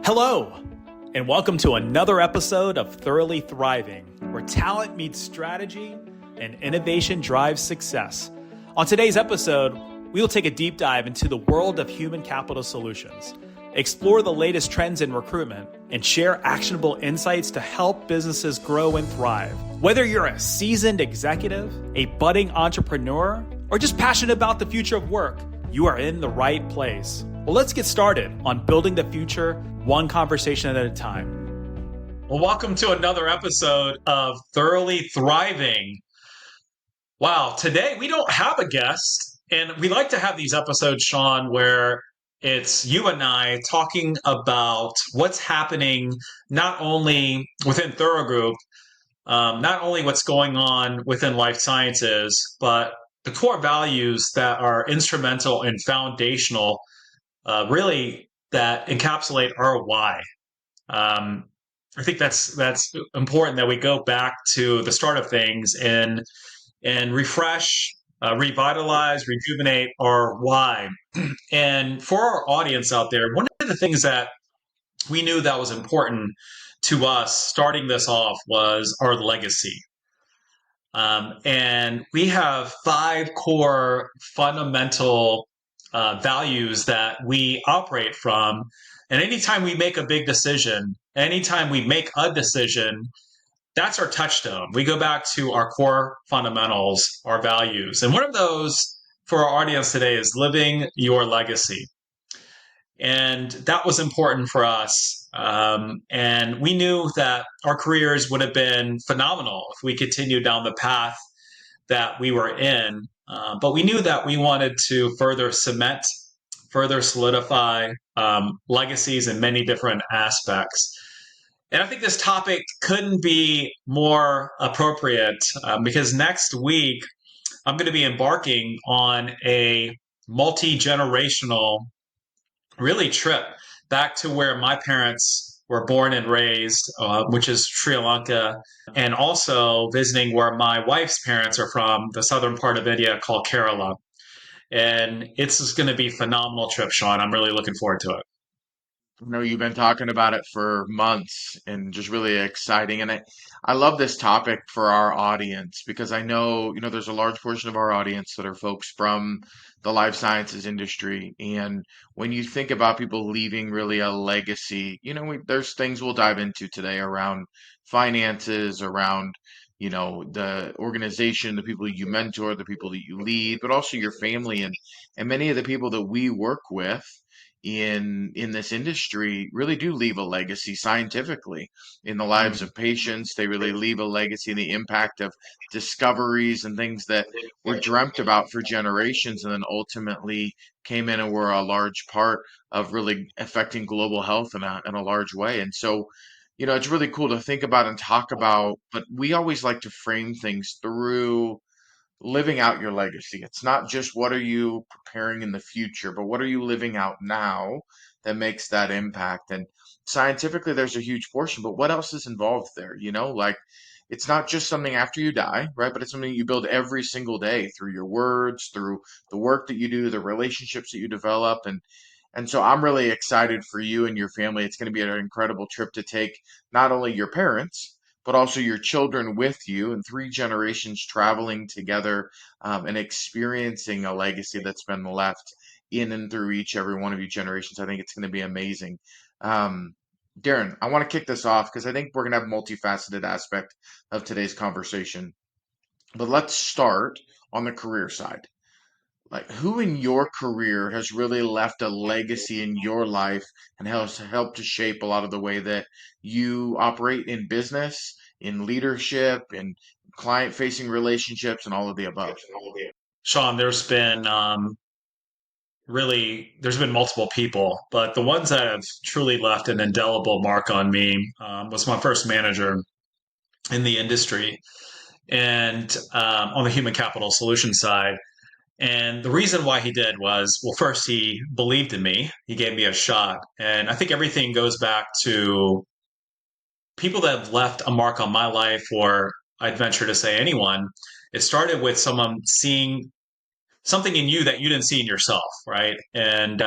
Hello, and welcome to another episode of Thoroughly Thriving, where talent meets strategy and innovation drives success. On today's episode, we will take a deep dive into the world of human capital solutions, explore the latest trends in recruitment, and share actionable insights to help businesses grow and thrive. Whether you're a seasoned executive, a budding entrepreneur, or just passionate about the future of work, you are in the right place. Well, let's get started on building the future one conversation at a time. Well, welcome to another episode of Thoroughly Thriving. Wow, today we don't have a guest, and we like to have these episodes, Sean, where it's you and I talking about what's happening not only within Thorough Group, not only what's going on within life sciences, but the core values that are instrumental and foundational, really that encapsulate our why. I think that's important that we go back to the start of things and refresh, revitalize, rejuvenate our why. And for our audience out there, one of the things that we knew that was important to us starting this off was our legacy. And we have 5 core fundamental values that we operate from. And anytime we make a big decision, anytime we make a decision, that's our touchstone. We go back to our core fundamentals, our values. And one of those for our audience today is living your legacy. And that was important for us. And we knew that our careers would have been phenomenal if we continued down the path that we were in. But we knew that we wanted to further cement, further solidify legacies in many different aspects. And I think this topic couldn't be more appropriate because next week I'm going to be embarking on a multi-generational really trip back to where my parents were born and raised, which is Sri Lanka, and also visiting where my wife's parents are from, the southern part of India called Kerala. And it's just going to be a phenomenal trip, Sean. I'm really looking forward to it. I know you've been talking about it for months and just really exciting. And I love this topic for our audience because I know, there's a large portion of our audience that are folks from the life sciences industry. And when you think about people leaving really a legacy, there's things we'll dive into today around finances, around, the organization, the people you mentor, the people that you lead, but also your family and many of the people that we work with in this industry really do leave a legacy scientifically in the lives Mm. of patients. They really leave a legacy in the impact of discoveries and things that were dreamt about for generations and then ultimately came in and were a large part of really affecting global health in a large way. And so, it's really cool to think about and talk about, but we always like to frame things through living out your legacy. It's not just what are you preparing in the future, but what are you living out now that makes that impact. And scientifically, there's a huge portion, but what else is involved there? Like it's not just something after you die, right? But it's something you build every single day through your words, through the work that you do, the relationships that you develop. And so I'm really excited for you and your family. It's going to be an incredible trip to take not only your parents, but also your children with you and 3 generations traveling together and experiencing a legacy that's been left in and through every one of you generations. I think it's going to be amazing. Um, Darren, I want to kick this off because I think we're going to have a multifaceted aspect of today's conversation. But let's start on the career side. Like, who in your career has really left a legacy in your life and has helped to shape a lot of the way that you operate in business, in leadership, in client-facing relationships, and all of the above? Sean, there's been multiple people, but the ones that have truly left an indelible mark on me was my first manager in the industry and on the human capital solution side. And the reason why he did was, well, first, he believed in me. He gave me a shot. And I think everything goes back to people that have left a mark on my life, or I'd venture to say anyone. It started with someone seeing something in you that you didn't see in yourself, right? And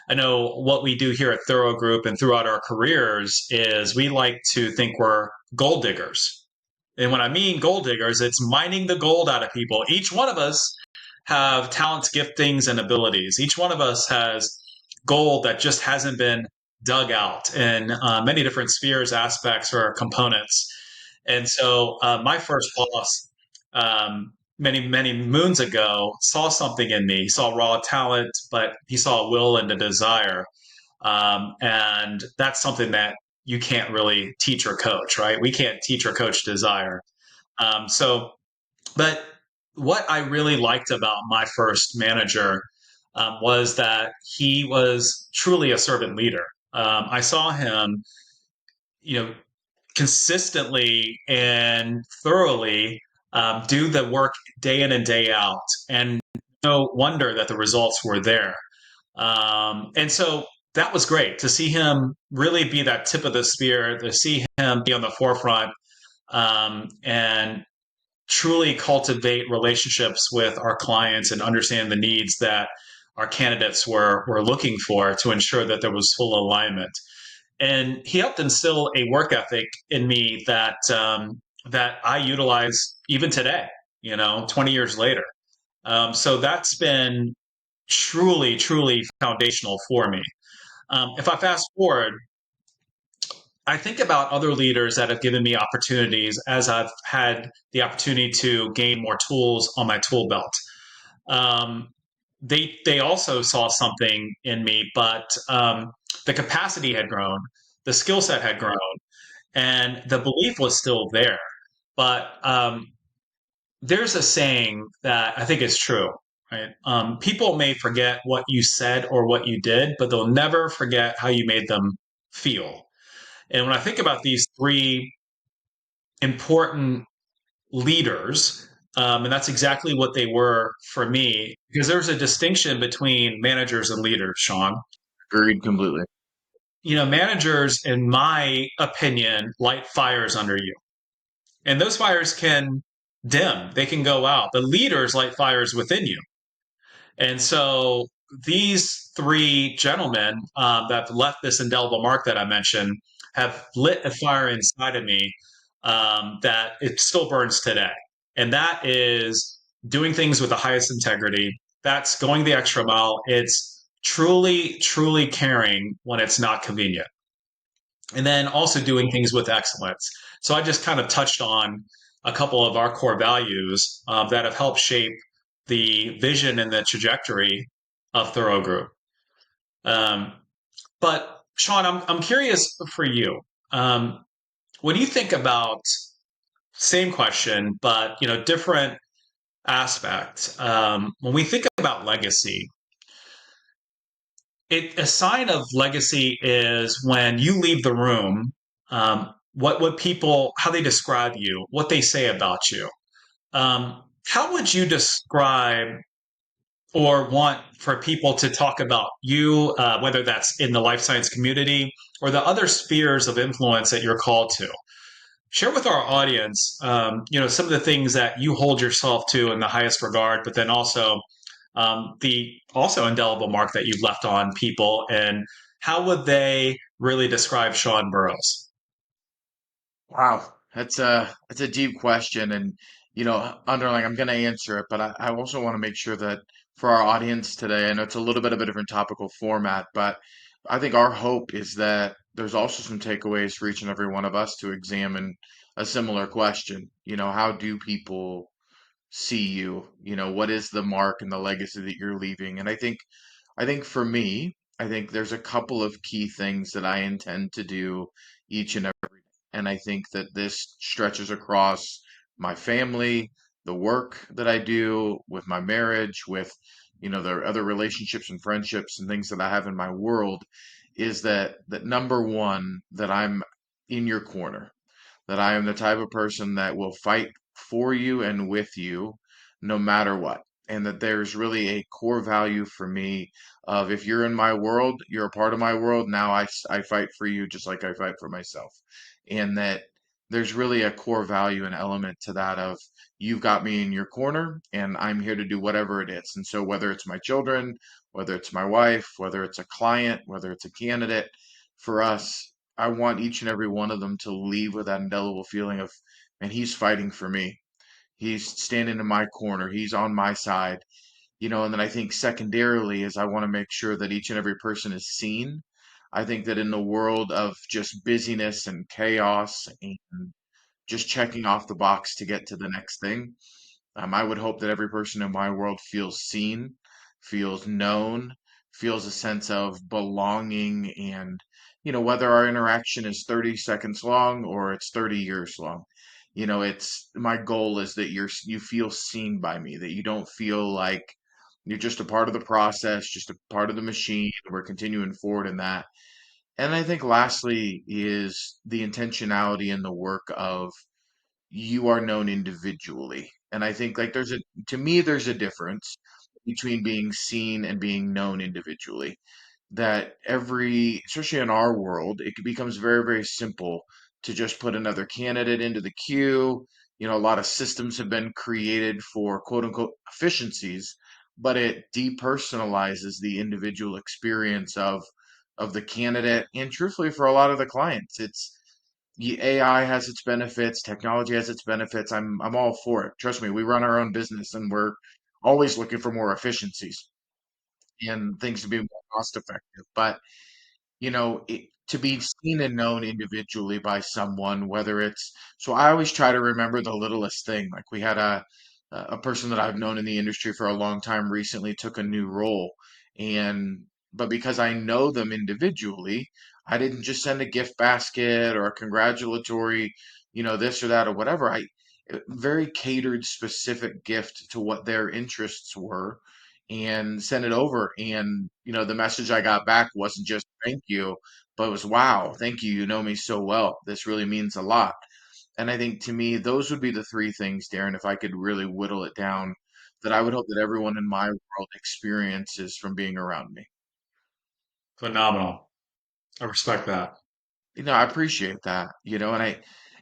I know what we do here at Thorough Group and throughout our careers is we like to think we're gold diggers. And when I mean gold diggers, it's mining the gold out of people. Each one of us have talents, giftings, and abilities. Each one of us has gold that just hasn't been dug out in many different spheres, aspects, or components. And so, my first boss, many, many moons ago, saw something in me. He saw raw talent, but he saw a will and a desire. And that's something that you can't really teach or coach, right? We can't teach or coach desire. So, but what I really liked about my first manager was that he was truly a servant leader. I saw him, you know, consistently and thoroughly do the work day in and day out, and no wonder that the results were there. And so that was great to see him really be that tip of the spear, to see him be on the forefront, and truly cultivate relationships with our clients and understand the needs that our candidates were looking for to ensure that there was full alignment. And he helped instill a work ethic in me that I utilize even today, 20 years later. So that's been truly, truly foundational for me. If I fast forward, I think about other leaders that have given me opportunities as I've had the opportunity to gain more tools on my tool belt. Um, they also saw something in me, but the capacity had grown, the skill set had grown, and the belief was still there. But there's a saying that I think is true. Right? People may forget what you said or what you did, but they'll never forget how you made them feel. And when I think about these three important leaders, and that's exactly what they were for me, because there's a distinction between managers and leaders, Sean. Agreed completely. Managers, in my opinion, light fires under you, and those fires can dim, they can go out. The leaders light fires within you. And so these three gentlemen that have left this indelible mark that I mentioned have lit a fire inside of me that it still burns today. And that is doing things with the highest integrity. That's going the extra mile. It's truly, truly caring when it's not convenient. And then also doing things with excellence. So I just kind of touched on a couple of our core values that have helped shape the vision and the trajectory of Thorough Group. Um, but Sean, I'm curious for you. Um, when you think about same question, but different aspect. When we think about legacy, a sign of legacy is when you leave the room. What people, how they describe you, what they say about you. How would you describe or want for people to talk about you, whether that's in the life science community or the other spheres of influence that you're called to? Share with our audience, some of the things that you hold yourself to in the highest regard, but then also the also indelible mark that you've left on people, and how would they really describe Sean Burroughs? Wow, that's a deep question, and underlying, I'm going to answer it, but I also want to make sure that for our audience today, I know it's a little bit of a different topical format, but I think our hope is that there's also some takeaways for each and every one of us to examine a similar question. How do people see you? What is the mark and the legacy that you're leaving? And I think for me, I think there's a couple of key things that I intend to do each and every day. And I think that this stretches across my family, the work that I do with my marriage, with, the other relationships and friendships and things that I have in my world, is that number one, that I'm in your corner, that I am the type of person that will fight for you and with you no matter what. And that there's really a core value for me of, if you're in my world, you're a part of my world. Now I fight for you just like I fight for myself. And that there's really a core value and element to that of you've got me in your corner and I'm here to do whatever it is. And so whether it's my children, whether it's my wife, whether it's a client, whether it's a candidate, for us, I want each and every one of them to leave with that indelible feeling of, man, he's fighting for me. He's standing in my corner. He's on my side. And then I think secondarily is I want to make sure that each and every person is seen. I think that in the world of just busyness and chaos and just checking off the box to get to the next thing, I would hope that every person in my world feels seen, feels known, feels a sense of belonging, and whether our interaction is 30 seconds long or it's 30 years long. It's my goal is that you feel seen by me, that you don't feel like you're just a part of the process, just a part of the machine. We're continuing forward in that. And I think lastly is the intentionality in the work of you are known individually. And I think like to me, there's a difference between being seen and being known individually. That especially in our world, it becomes very, very simple to just put another candidate into the queue. A lot of systems have been created for quote unquote efficiencies, but it depersonalizes the individual experience of the candidate. And truthfully, for a lot of the clients, the AI has its benefits, technology has its benefits. I'm all for it. Trust me, we run our own business and we're always looking for more efficiencies and things to be more cost effective. But to be seen and known individually by someone, whether it's so I always try to remember the littlest thing. Like we had a person that I've known in the industry for a long time recently took a new role, and but because I know them individually, I didn't just send a gift basket or a congratulatory, this or that or whatever. I very catered specific gift to what their interests were and sent it over. And, the message I got back wasn't just thank you, but it was, wow, thank you. You know me so well. This really means a lot. And I think to me, those would be the three things, Darren, if I could really whittle it down, that I would hope that everyone in my world experiences from being around me. Phenomenal. I respect that. I appreciate that, and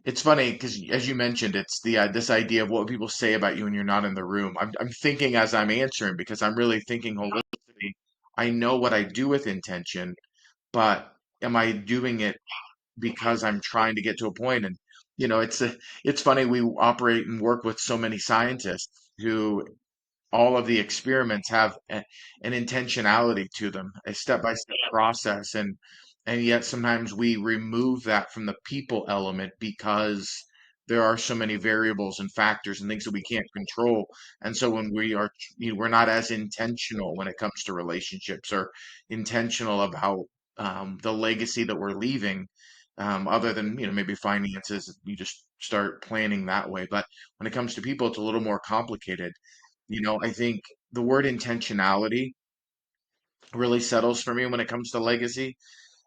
it's funny because as you mentioned, it's this idea of what people say about you when you're not in the room. I'm thinking as I'm answering because I'm really thinking holistically. I know what I do with intention, but am I doing it because I'm trying to get to a point? And it's funny we operate and work with so many scientists who all of the experiments have an intentionality to them, a step-by-step process, and yet sometimes we remove that from the people element because there are so many variables and factors and things that we can't control. And so when we're not as intentional when it comes to relationships or intentional about the legacy that we're leaving, other than maybe finances, you just start planning that way. But when it comes to people, it's a little more complicated. I think the word intentionality really settles for me when it comes to legacy.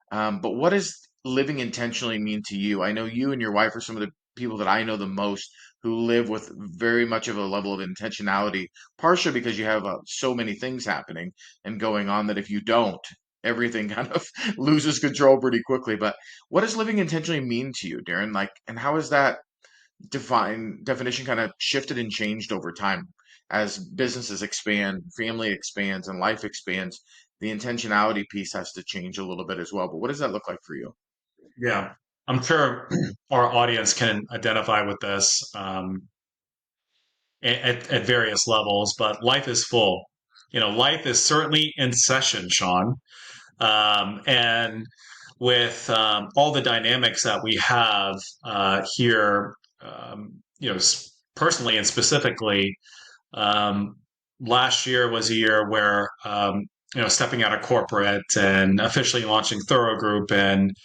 But what does living intentionally mean to you? I know you and your wife are some of the people that I know the most who live with very much of a level of intentionality, partially because you have so many things happening and going on that if you don't, everything kind of loses control pretty quickly. But what does living intentionally mean to you, Darren? Like, and how is that definition kind of shifted and changed over time as businesses expand, family expands, and life expands? The intentionality piece has to change a little bit as well. But what does that look like for you? Yeah. I'm sure our audience can identify with this at various levels, but life is full. Life is certainly in session, Sean. And with all the dynamics that we have here, personally and specifically, um, last year was a year where, stepping out of corporate and officially launching Thorough Group, and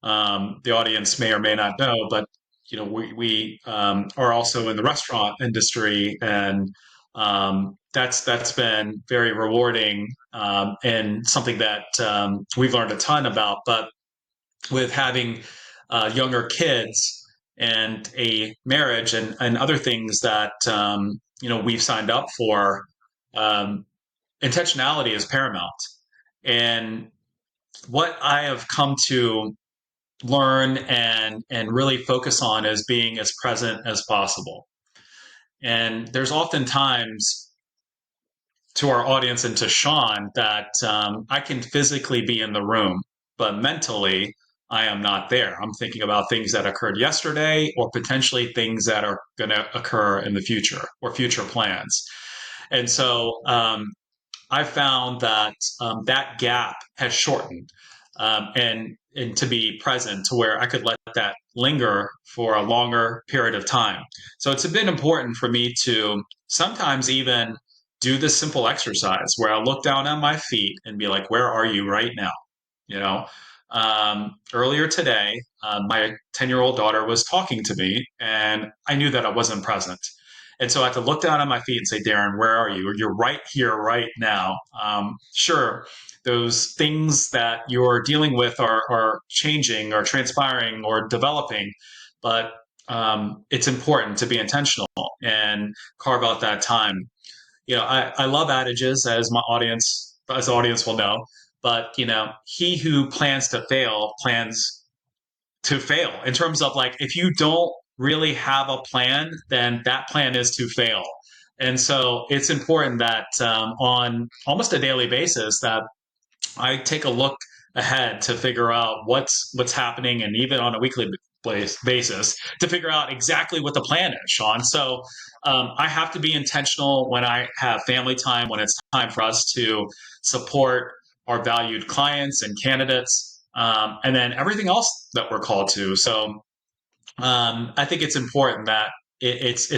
the audience may or may not know, but we are also in the restaurant industry, and that's been very rewarding and something that we've learned a ton about. But with having younger kids and a marriage and other things that we've signed up for, um, intentionality is paramount. And what I have come to learn and really focus on is being as present as possible. And there's oftentimes to our audience and to Sean that I can physically be in the room, but mentally I am not there. I'm thinking about things that occurred yesterday or potentially things that are going to occur in the future or future plans. And so I found that that gap has shortened, and to be present to where I could let that linger for a longer period of time. So it's been important for me to sometimes even do this simple exercise where I look down on my feet and be like, "Where are you right now?" You know. Earlier today, my 10-year-old daughter was talking to me, and I knew that I wasn't present. And so I had to look down on my feet and say, Darren, where are you? You're right here, right now. Sure, those things that you're dealing with are changing or transpiring or developing, but it's important to be intentional and carve out that time. I love adages, as the audience will know, but he who plans to fail plans to fail, in terms of, like, if you don't really have a plan, then that plan is to fail. And so it's important that on almost a daily basis that I take a look ahead to figure out what's happening, and even on a weekly basis to figure out exactly what the plan is, Sean. So I have to be intentional when I have family time, when it's time for us to support our valued clients and candidates, and then everything else that we're called to. So I think it's important that it's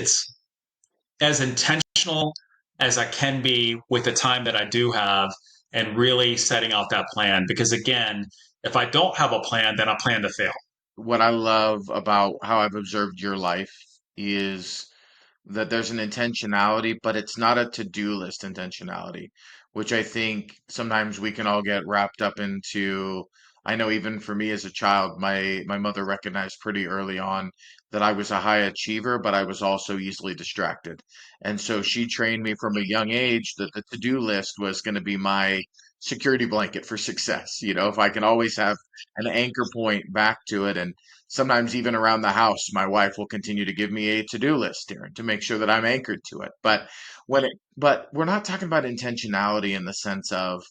as intentional as I can be with the time that I do have, and really setting out that plan. Because again, if I don't have a plan, then I plan to fail. What I love about how I've observed your life is that there's an intentionality, but it's not a to-do list intentionality, which I think sometimes we can all get wrapped up into. I know even for me as a child, my mother recognized pretty early on that I was a high achiever, but I was also easily distracted. And so she trained me from a young age that the to-do list was going to be my security blanket for success. If I can always have an anchor point back to it. And sometimes even around the house, my wife will continue to give me a to-do list, Darren, to make sure that I'm anchored to it. But we're not talking about intentionality in the sense of,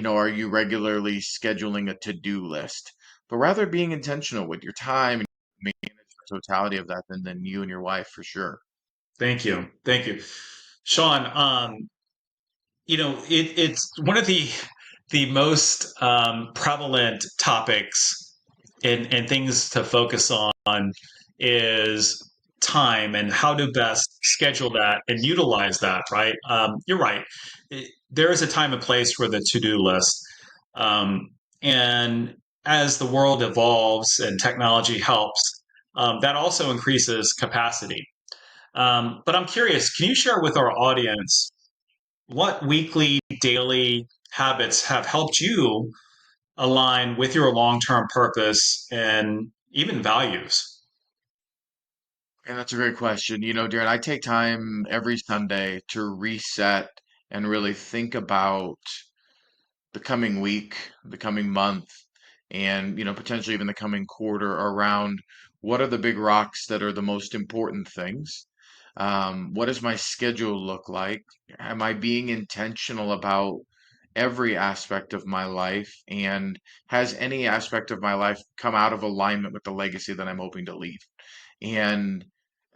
are you regularly scheduling a to-do list, but rather being intentional with your time and manage the totality of that than you and your wife for sure. Thank you, thank you, Sean. It's one of the most prevalent topics and things to focus on is time and how to best schedule that and utilize that, right? You're right. There is a time and place for the to-do list. Um, and as the world evolves and technology helps, that also increases capacity. But I'm curious, can you share with our audience what weekly, daily habits have helped you align with your long-term purpose and even values? And that's a great question. Darren, I take time every Sunday to reset and really think about the coming week, the coming month, and potentially even the coming quarter around what are the big rocks that are the most important things. What does my schedule look like? Am I being intentional about every aspect of my life? And has any aspect of my life come out of alignment with the legacy that I'm hoping to leave? And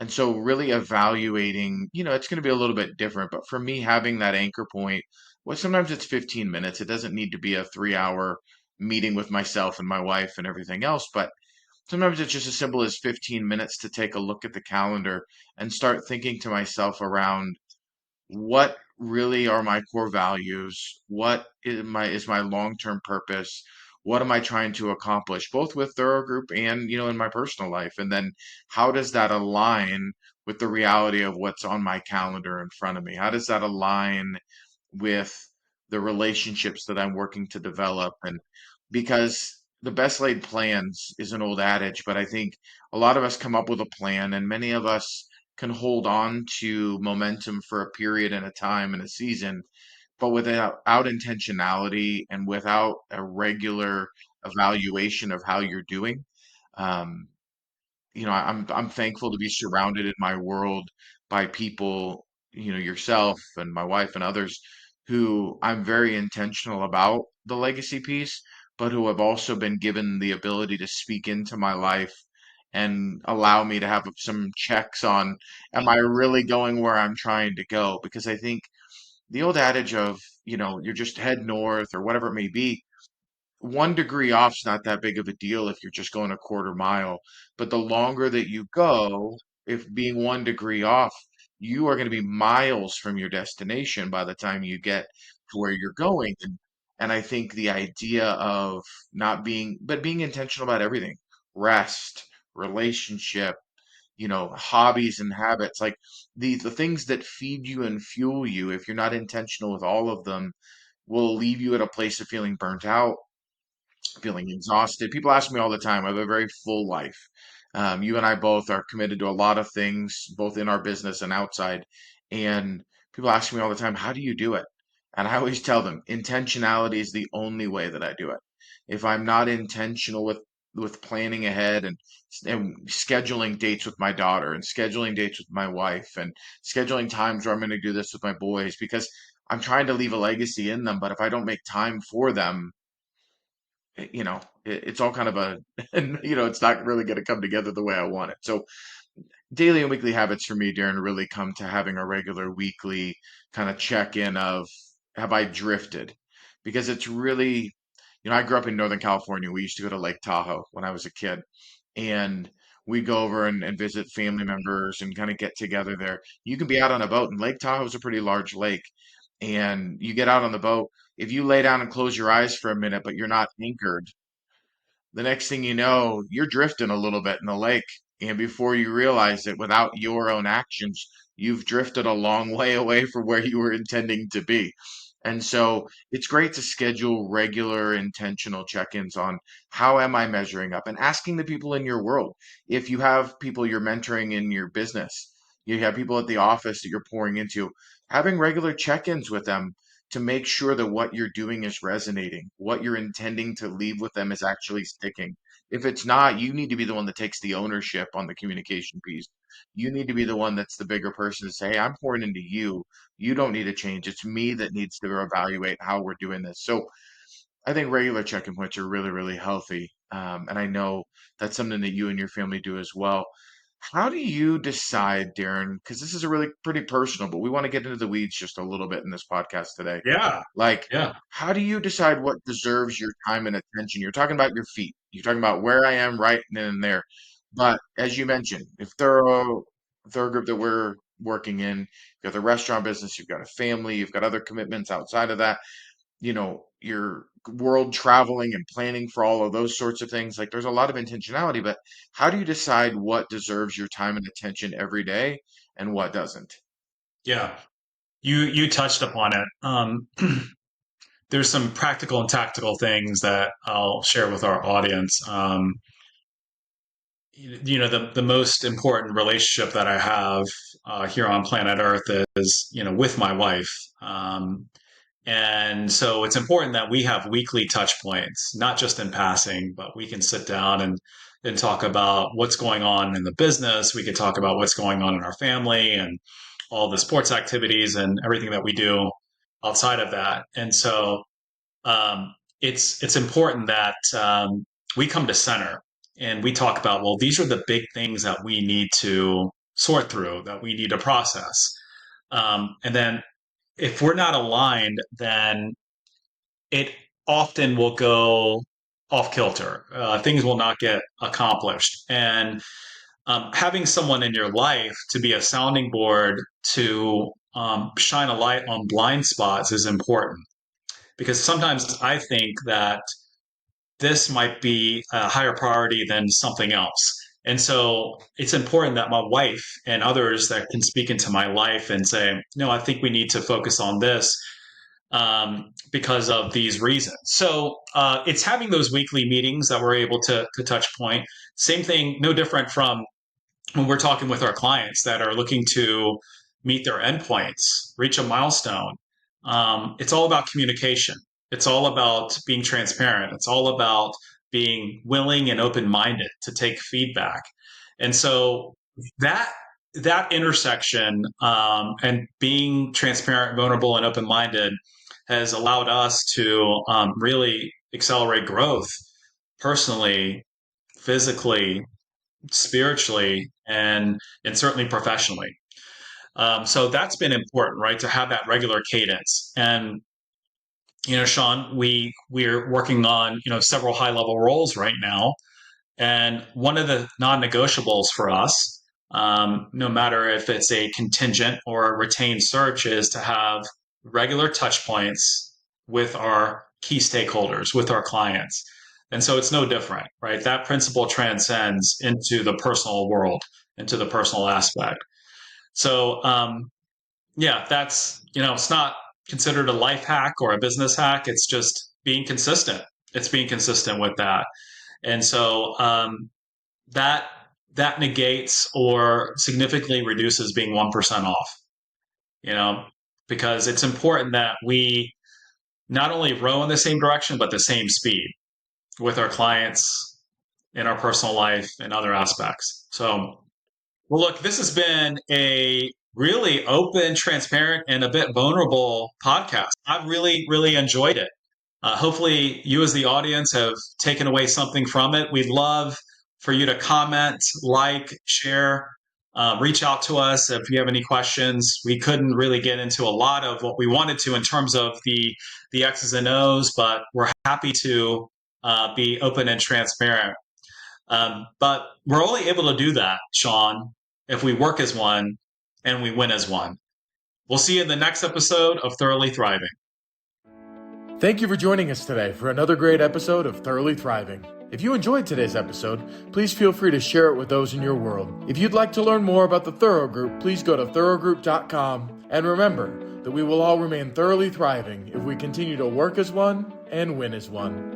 and so really evaluating, it's going to be a little bit different, but for me, having that anchor point, well, sometimes it's 15 minutes. It doesn't need to be a 3 hour meeting with myself and my wife and everything else, but sometimes it's just as simple as 15 minutes to take a look at the calendar and start thinking to myself around what really are my core values? What is my long-term purpose? What am I trying to accomplish, both with Thorough Group and in my personal life? And then how does that align with the reality of what's on my calendar in front of me? How does that align with the relationships that I'm working to develop? And because the best laid plans is an old adage, but I think a lot of us come up with a plan, and many of us can hold on to momentum for a period and a time and a season, but without intentionality and without a regular evaluation of how you're doing, Um, I'm thankful to be surrounded in my world by people, yourself and my wife and others who I'm very intentional about the legacy piece, but who have also been given the ability to speak into my life and allow me to have some checks on, am I really going where I'm trying to go? Because I think the old adage of, you're just head north or whatever it may be, 1 degree off's not that big of a deal if you're just going a quarter mile. But the longer that you go, if being 1 degree off, you are going to be miles from your destination by the time you get to where you're going. And I think the idea of not being, but being intentional about everything, rest, relationship, hobbies and habits, like the things that feed you and fuel you, if you're not intentional with all of them, will leave you at a place of feeling burnt out, feeling exhausted. People ask me all the time. I have a very full life. You and I both are committed to a lot of things, both in our business and outside. And people ask me all the time, how do you do it? And I always tell them, intentionality is the only way that I do it. If I'm not intentional with planning ahead and scheduling dates with my daughter and scheduling dates with my wife and scheduling times where I'm going to do this with my boys, because I'm trying to leave a legacy in them. But if I don't make time for them, it's all kind of it's not really going to come together the way I want it. So daily and weekly habits for me, Darren, really come to having a regular weekly kind of check in of, have I drifted? Because it's really, I grew up in Northern California. We used to go to Lake Tahoe when I was a kid, and we go over and visit family members and kind of get together there. You can be out on a boat, and Lake Tahoe is a pretty large lake. And you get out on the boat. If you lay down and close your eyes for a minute, but you're not anchored, the next thing you know, you're drifting a little bit in the lake. And before you realize it, without your own actions, you've drifted a long way away from where you were intending to be. And so it's great to schedule regular intentional check-ins on, how am I measuring up, and asking the people in your world. If you have people you're mentoring in your business, you have people at the office that you're pouring into, having regular check-ins with them to make sure that what you're doing is resonating, what you're intending to leave with them is actually sticking. If it's not, you need to be the one that takes the ownership on the communication piece. You need to be the one that's the bigger person to say, hey, I'm pouring into you. You don't need to change. It's me that needs to evaluate how we're doing this. So I think regular check-in points are really, really healthy. And I know that's something that you and your family do as well. How do you decide, Darren? Because this is a really pretty personal, but we want to get into the weeds just a little bit in this podcast today. Yeah. Like, Yeah. how do you decide what deserves your time and attention? You're talking about your feet. You're talking about where I am right then and there. But as you mentioned, if they're a group that we're working in, you've got the restaurant business, you've got a family, you've got other commitments outside of that, you're world traveling and planning for all of those sorts of things. Like, there's a lot of intentionality, but how do you decide what deserves your time and attention every day and what doesn't? Yeah. You touched upon it. There's some practical and tactical things that I'll share with our audience. The most important relationship that I have here on planet Earth is, with my wife. And so it's important that we have weekly touch points, not just in passing, but we can sit down and talk about what's going on in the business. We could talk about what's going on in our family and all the sports activities and everything that we do outside of that. And so it's important that we come to center and we talk about, well, these are the big things that we need to sort through, that we need to process. And then if we're not aligned, then it often will go off kilter. Things will not get accomplished. And having someone in your life to be a sounding board to shine a light on blind spots is important, because sometimes I think that this might be a higher priority than something else. And so it's important that my wife and others that can speak into my life and say, no, I think we need to focus on this because of these reasons. So it's having those weekly meetings that we're able to touch point. Same thing, no different from when we're talking with our clients that are looking to meet their endpoints, reach a milestone. It's all about communication. It's all about being transparent. It's all about being willing and open-minded to take feedback. And so that intersection, and being transparent, vulnerable, and open-minded has allowed us to really accelerate growth personally, physically, spiritually, and certainly professionally. So that's been important, right? To have that regular cadence. And Sean, we're working on several high level roles right now, and one of the non-negotiables for us, no matter if it's a contingent or a retained search, is to have regular touch points with our key stakeholders, with our clients. And so it's no different, right? That principle transcends into the personal world, into the personal aspect. So, yeah, that's, it's not considered a life hack or a business hack. It's just being consistent. It's being consistent with that. And so, that negates or significantly reduces being 1% off, because it's important that we not only row in the same direction, but the same speed with our clients, in our personal life, and other aspects. So, well, look, this has been a really open, transparent, and a bit vulnerable podcast. I've really, really enjoyed it. Hopefully, you as the audience have taken away something from it. We'd love for you to comment, like, share, reach out to us if you have any questions. We couldn't really get into a lot of what we wanted to in terms of the X's and O's, but we're happy to be open and transparent. But we're only able to do that, Sean, if we work as one and we win as one. We'll see you in the next episode of Thoroughly Thriving. Thank you for joining us today for another great episode of Thoroughly Thriving. If you enjoyed today's episode, please feel free to share it with those in your world. If you'd like to learn more about the Thorough Group, please go to thoroughgroup.com. And remember that we will all remain thoroughly thriving if we continue to work as one and win as one.